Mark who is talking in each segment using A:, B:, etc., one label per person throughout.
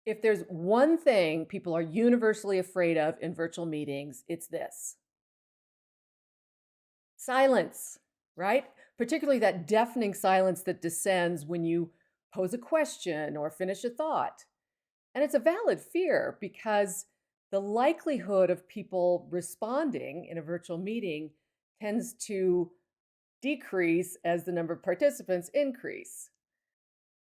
A: If there's one thing people are universally afraid of in virtual meetings, it's this: silence, right? Particularly that deafening silence that descends when you pose a question or finish a thought. And it's a valid fear because the likelihood of people responding in a virtual meeting tends to decrease as the number of participants increase.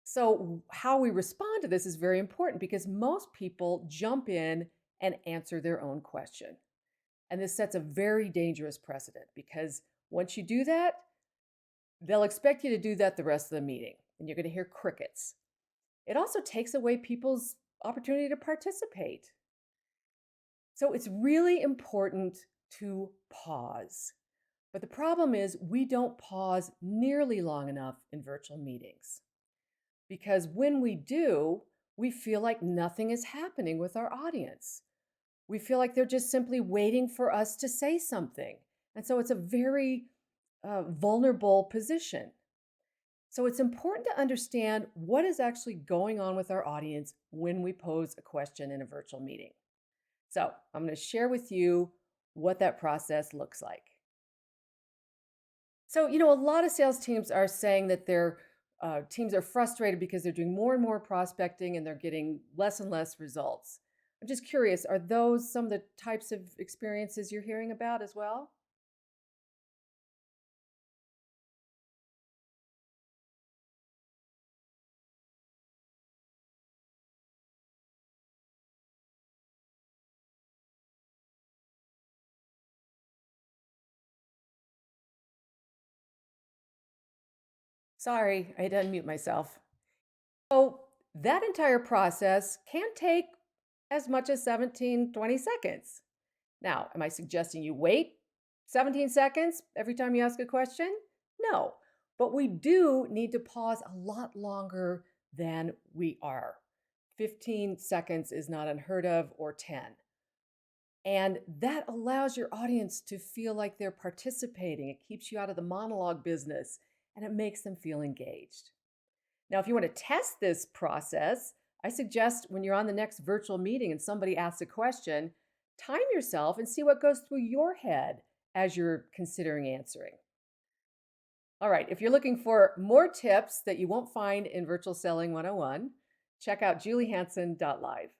A: So, how we respond to this is very important because most people jump in and answer their own question. And this sets a very dangerous precedent because once you do that, they'll expect you to do that the rest of the meeting, and you're going to hear crickets. It also takes away people's opportunity to participate. So, it's really important to pause. But the problem is, we don't pause nearly long enough in virtual meetings. Because when we do, we feel like nothing is happening with our audience. We feel like they're just simply waiting for us to say something. And so it's a very vulnerable position. So it's important to understand what is actually going on with our audience when we pose a question in a virtual meeting. So I'm going to share with you what that process looks like. So, a lot of sales teams are saying that their teams are frustrated because they're doing more and more prospecting and they're getting less and less results. I'm just curious, are those some of the types of experiences you're hearing about as well? Sorry, I had to unmute myself. So, that entire process can take as much as 17, 20 seconds. Now, am I suggesting you wait 17 seconds every time you ask a question? No, but we do need to pause a lot longer than we are. 15 seconds is not unheard of, or 10. And that allows your audience to feel like they're participating. It keeps you out of the monologue business and it makes them feel engaged. Now, if you want to test this process, I suggest when you're on the next virtual meeting and somebody asks a question, time yourself and see what goes through your head as you're considering answering. All right, if you're looking for more tips that you won't find in Virtual Selling 101, check out juliehansen.live.